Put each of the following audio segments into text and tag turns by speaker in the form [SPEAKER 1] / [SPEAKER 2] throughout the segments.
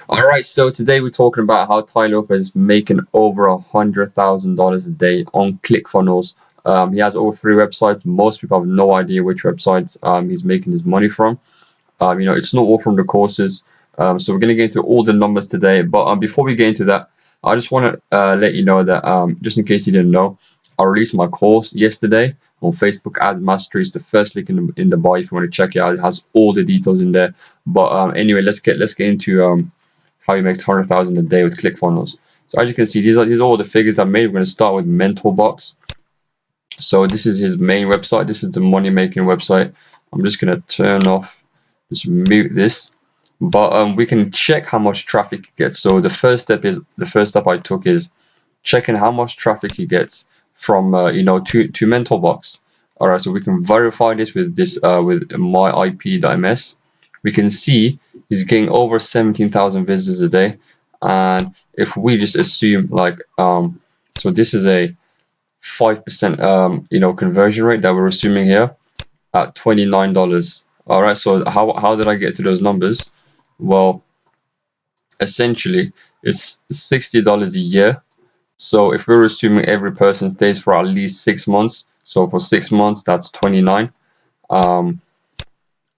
[SPEAKER 1] All right, so today we're talking about how Tai Lopez is making over $100,000 a day on Clickfunnels. He has over 3 websites. Most people have no idea which websites he's making his money from. It's not all from the courses. So we're going to get into all the numbers today. But before we get into that, I just want to let you know that just in case you didn't know, I released my course yesterday on Facebook Ads Mastery. It's the first link in the bio if you want to check it out. It has all the details in there. But anyway, let's get into how you make 100,000 a day with ClickFunnels. So as you can see, these are all the figures I made. We're going to start with MentorBox. So this is his main website. This is the money making website. I'm just going to turn off, just mute this. But we can check how much traffic he gets. So the first step I took is checking how much traffic he gets from to MentorBox. All right, so we can verify this with with myip.ms. We can see he's getting over 17,000 visitors a day, and if we just assume so this is a 5% conversion rate that we're assuming here at $29. All right, so how did I get to those numbers? Well, essentially it's $60 a year. So if we're assuming every person stays for at least 6 months, so for 6 months that's 29.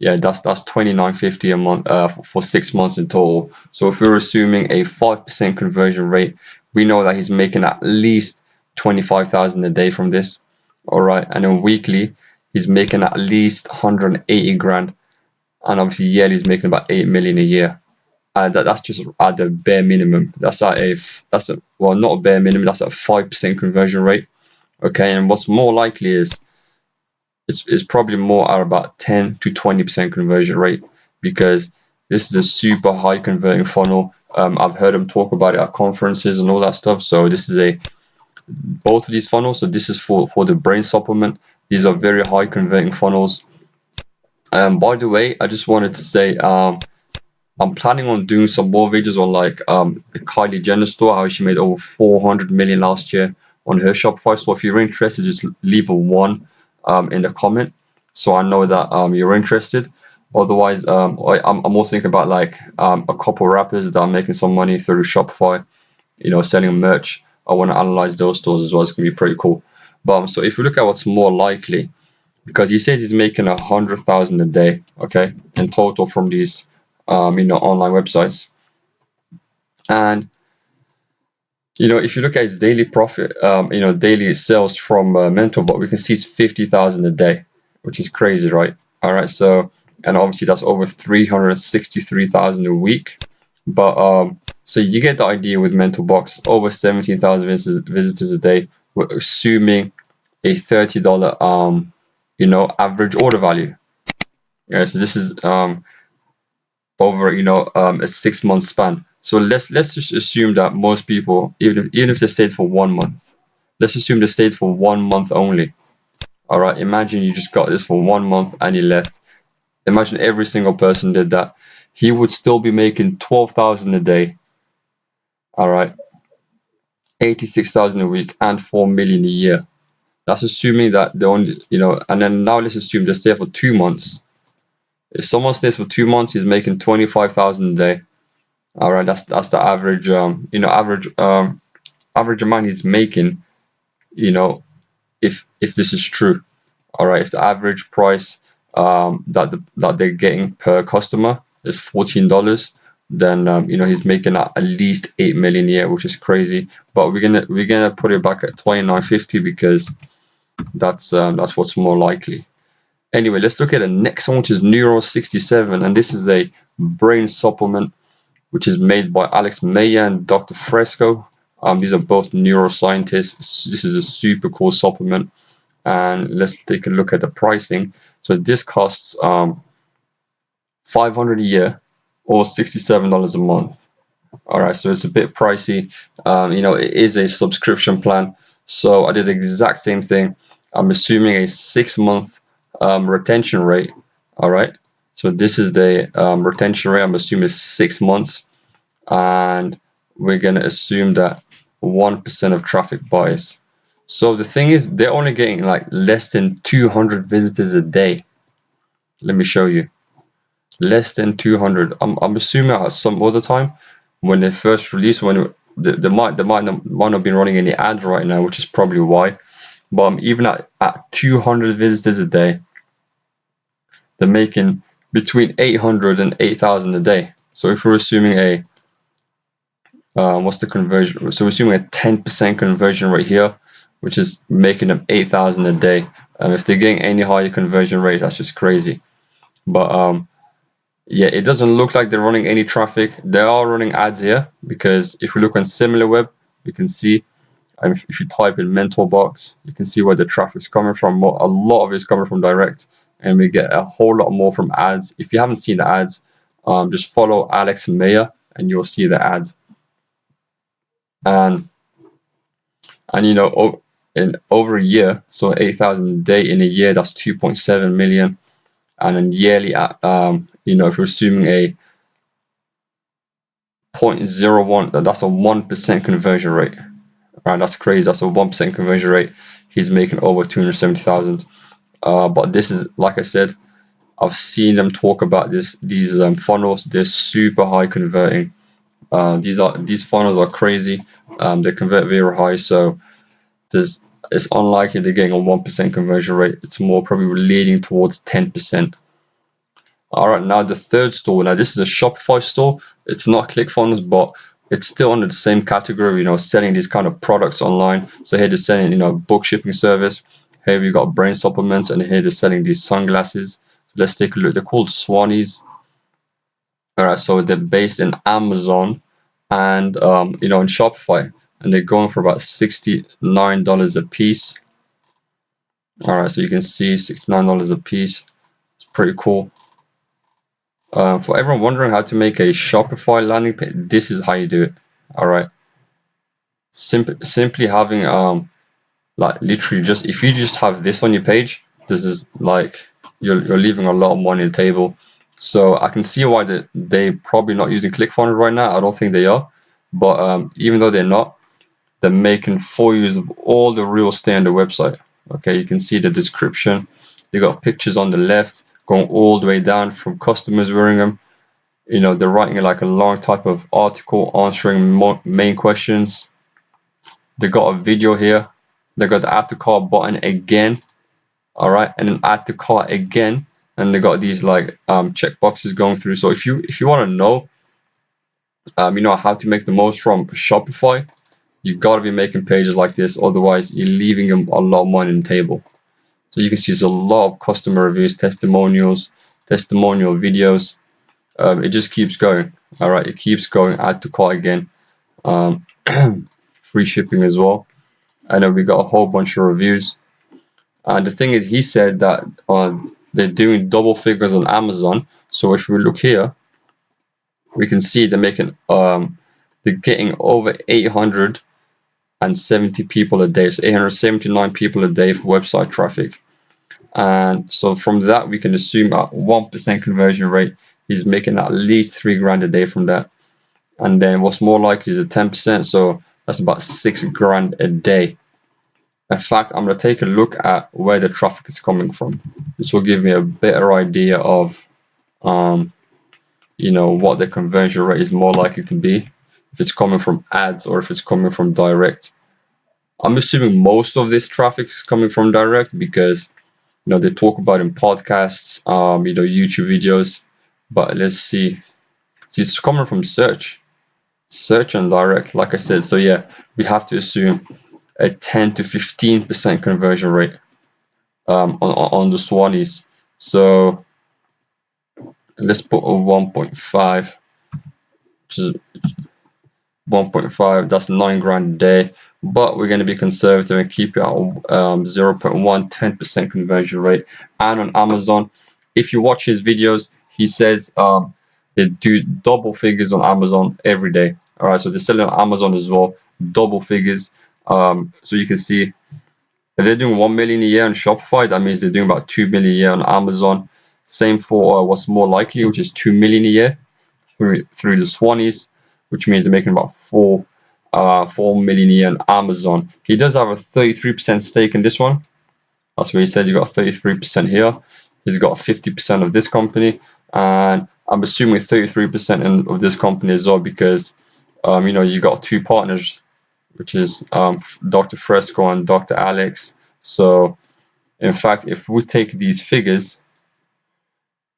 [SPEAKER 1] That's $29.50 a month for 6 months in total. So if we're assuming a 5% conversion rate, we know that he's making at least 25,000 a day from this. All right, and then weekly he's making at least 180 grand, and obviously yearly he's making about 8 million a year. That's just at the bare minimum. That's not a bare minimum. That's a 5% conversion rate. Okay, and what's more likely is it's probably more at about 10 to 20% conversion rate, because this is a super high converting funnel. I've heard him talk about it at conferences and all that stuff. So this is both of these funnels. So this is for the brain supplement. These are very high converting funnels. By the way, I just wanted to say I'm planning on doing some more videos on Kylie Jenner store, how she made over 400 million last year on her Shopify. So if you're interested, just leave a 1 in the comment, so I know that you're interested. Otherwise, I'm also thinking about a couple rappers that are making some money through Shopify, selling merch. I want to analyze those stores as well. It's gonna be pretty cool. But so if we look at what's more likely, because he says he's making 100,000 a day, okay, in total from these online websites. And if you look at his daily profit, daily sales from MentorBot, we can see it's 50,000 a day, which is crazy, right? All right, so, and obviously that's over 363,000 a week. But so you get the idea with MentorBox, over 17,000 visitors a day. We're assuming a $30 average order value. Yeah, so this is over a 6-month span. So let's just assume that most people, even if they stayed for 1 month, let's assume they stayed for 1 month only. All right, imagine you just got this for 1 month and you left. Imagine every single person did that. He would still be making 12,000 a day. All right, 86,000 a week and 4 million a year. That's assuming that they only, and then now let's assume they stay for 2 months. If someone stays for 2 months, he's making 25,000 a day. All right, that's the average, average amount he's making, if this is true. All right, if the average price that they're getting per customer is $14, then he's making at least 8 million a year, which is crazy. But we're gonna put it back at $29.50 because that's what's more likely. Anyway, let's look at the next one, which is Neuro 67, and this is a brain supplement which is made by Alex Meyer and Dr. Fresco. These are both neuroscientists. This is a super cool supplement, and let's take a look at the pricing. So this costs $500 a year or $67 a month. All right, so it's a bit pricey. It is a subscription plan. So I did the exact same thing. I'm assuming a 6-month retention rate. All right, so this is the retention rate. I'm assuming is 6 months, and we're gonna assume that 1% of traffic buys. So the thing is, they're only getting less than 200 visitors a day. Let me show you. Less than 200. I'm assuming at some other time when they first released, they might not been running any ads right now, which is probably why. But even at 200 visitors a day, they're making between 800 and 8,000 a day. So if we're assuming what's the conversion? So we're assuming a 10% conversion rate here, which is making them 8,000 a day. If they're getting any higher conversion rate, that's just crazy. But yeah, it doesn't look like they're running any traffic. They are running ads here, because if we look on SimilarWeb, we can see, if you type in mentor box, you can see where the traffic's coming from. A lot of it's coming from direct, and we get a whole lot more from ads. If you haven't seen the ads, just follow Alex Mayer and you'll see the ads. And in over a year, so 8,000 a day in a year, that's 2.7 million. And then yearly, if we're assuming a 0.01, that's a 1% conversion rate. Right, that's crazy. That's a 1% conversion rate. He's making over 270,000. But this is, like I said, I've seen them talk about these funnels. They're super high converting. These funnels are crazy. They convert very high, so it's unlikely they're getting a 1% conversion rate. It's more probably leaning towards 10%. All right, now the third store. Now this is a Shopify store. It's not Clickfunnels, but it's still under the same category, selling these kind of products online. So here they're selling, book shipping service. Here we got brain supplements, and here they're selling these sunglasses. So let's take a look. They're called Swannies. All right, so they're based in Amazon and in Shopify, and they're going for about $69 a piece. All right, so you can see $69 a piece. It's pretty cool. For everyone wondering how to make a Shopify landing page, this is how you do it. All right, simply having like literally just, if you just have this on your page, this is like you're leaving a lot of money on the table. So I can see why they probably not using ClickFunnels right now. I don't think they are, but even though they're not, they're making full use of all the real estate on the website. Okay, you can see the description. They got pictures on the left going all the way down from customers wearing them. They're writing like a long type of article answering main questions. They got a video here. They got the add to cart button again. All right, and then add to cart again, and they got these like check boxes going through. So if you want to know how to make the most from Shopify, you got to be making pages like this, otherwise you're leaving them a lot of money on the table. So you can see there's a lot of customer reviews, testimonial videos. It just keeps going. All right, it keeps going. Add to cart again. Free shipping as well. And then we got a whole bunch of reviews. And the thing is, he said that they're doing double figures on Amazon. So if we look here, we can see they're making they're getting over 870 people a day, so 879 people a day for website traffic. And so from that, we can assume at 1% conversion rate, he's making at least $3,000 a day from that. And then what's more likely is a 10%, so that's about $6,000 a day. In fact, I'm going to take a look at where the traffic is coming from. This will give me a better idea of what the conversion rate is more likely to be, if it's coming from ads or if it's coming from direct. I'm assuming most of this traffic is coming from direct, because they talk about in podcasts, YouTube videos. But let's see. It's coming from search and direct, like I said. So yeah, we have to assume a 10 to 15% conversion rate on the Swannies. So let's put a 1.5, which is 1.5. That's $9,000 a day. But we're going to be conservative and keep it at 0.1, 10% conversion rate. And on Amazon, if you watch his videos, he says they do double figures on Amazon every day. All right, so they're selling on Amazon as well, double figures. So you can see if they're doing 1 million a year on Shopify, that means they're doing about 2 million a year on Amazon. Same for what's more likely, which is 2 million a year through the Swannies, which means they're making about 4 million a year on Amazon. He does have a 33% stake in this one. That's what he said. You got 33% here. He's got 50% of this company, and I'm assuming 33% of this company as well, because you got two partners, which is Dr. Fresco and Dr. Alex. So in fact, if we take these figures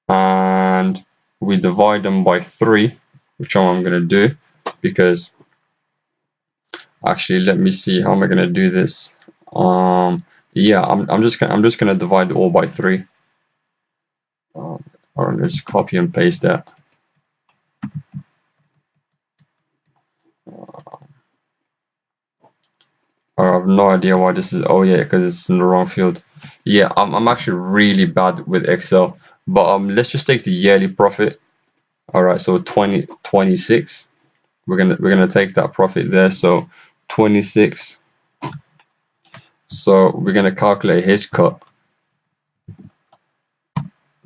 [SPEAKER 1] and we divide them by 3, which I'm going to do, because actually, let me see, how am I going to do this? Yeah, I'm just gonna divide it all by 3. Or let's copy and paste that. I have no idea why this is. Oh yeah, because it's in the wrong field. Yeah, I'm actually really bad with Excel. But let's just take the yearly profit. All right, so 26. We're gonna take that profit there. So 26. So we're gonna calculate his cut.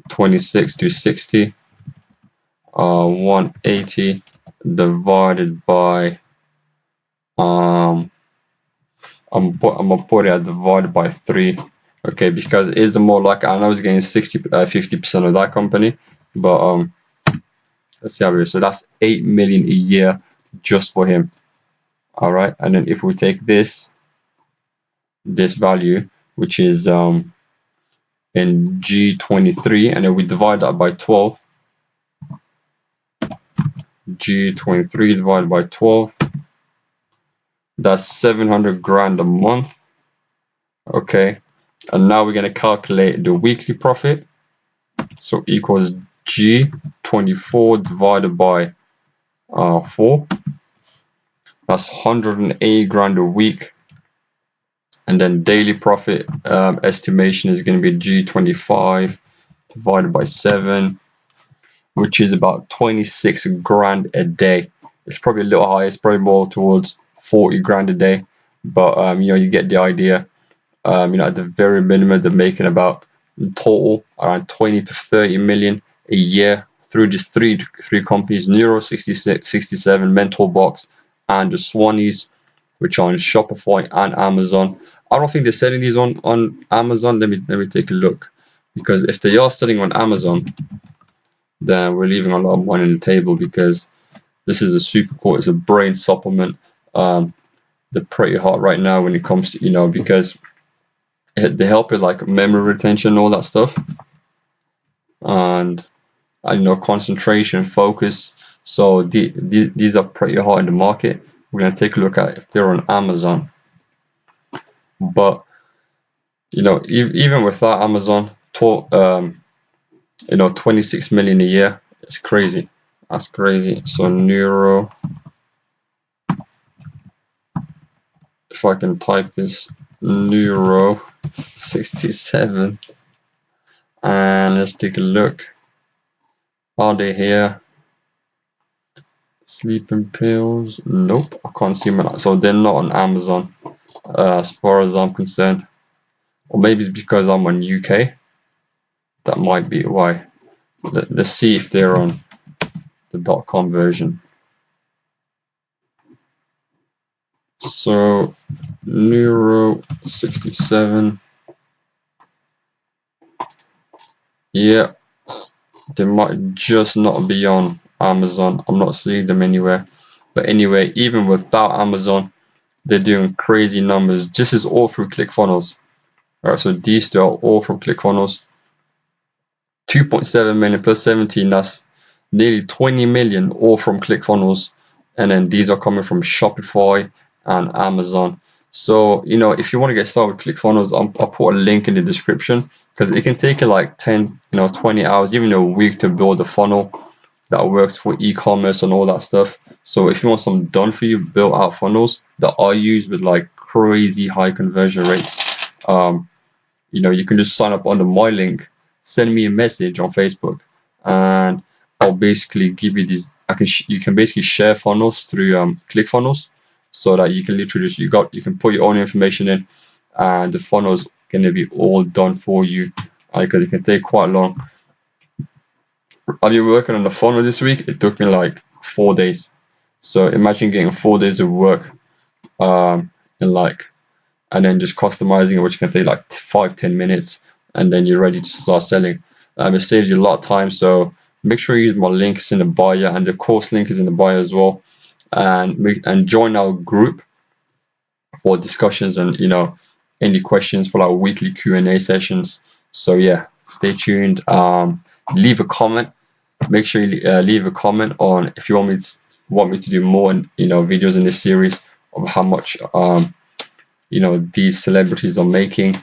[SPEAKER 1] 26 to 60. 180 divided by I'm gonna put it divided by 3. Okay, because it's the more like, I know it's getting 50% of that company, but let's see how it is. So that's 8 million a year just for him. All right, and then if we take this value, which is in G23, and then we divide that by 12, G23 divided by 12, that's 700 grand a month. Okay, and now we're going to calculate the weekly profit. So equals G24 divided by 4. That's 108 grand a week. And then daily profit estimation is going to be G25 divided by 7, which is about 26 grand a day. It's probably a little higher. It's probably more towards 40 grand a day. But you get the idea. At the very minimum, they're making about in total around 20 to 30 million a year through just three companies: Neuro 66, 67, Mental Box, and the Swannies, which are on Shopify and Amazon. I don't think they're selling these on Amazon. Let me take a look, because if they are selling on Amazon, then we're leaving a lot of money on the table, because this is a super cool. It's a brain supplement. They're pretty hot right now when it comes to because they help with like memory retention, all that stuff, and concentration, focus. So these are pretty hot in the market. We're gonna take a look at if they're on Amazon. But even without Amazon, 26 million a year, it's crazy. That's crazy. So Neuro, if I can type this, Neuro 67, and let's take a look. Are they here? Sleeping pills? Nope, I can't see them. So they're not on Amazon, as far as I'm concerned. Or maybe it's because I'm on UK. That might be why. Let's see if they're on the .com version. So Neuro 67. Yeah, they might just not be on Amazon. I'm not seeing them anywhere. But anyway, even without Amazon, they're doing crazy numbers. This is all through Clickfunnels. All right, so these two are all from Clickfunnels. 2.7 million plus 17, that's nearly 20 million, all from Clickfunnels. And then these are coming from Shopify and Amazon. So, if you want to get started with Clickfunnels, I'll put a link in the description, because it can take you like 10, 20 hours, even a week to build a funnel that works for e-commerce and all that stuff. So if you want some done for you, built out funnels that are used with like crazy high conversion rates, you can just sign up under my link, send me a message on Facebook, and I'll basically give you these. You can basically share funnels through ClickFunnels, so that you can literally you can put your own information in, and the funnel's gonna be all done for you, because it can take quite long. I've been working on the funnel this week. It took me like 4 days. So imagine getting 4 days of work, and then just customizing it, which can take like 5-10 minutes, and then you're ready to start selling. It saves you a lot of time. So make sure you use my links in the bio, and the course link is in the bio as well. and join our group for discussions and any questions for our weekly Q&A sessions. So yeah, stay tuned. Leave a comment. Make sure you leave a comment on if you want me to do more videos in this series of how much these celebrities are making,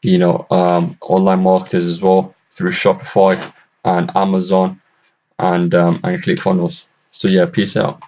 [SPEAKER 1] online marketers as well through Shopify and Amazon and ClickFunnels. So yeah, peace out.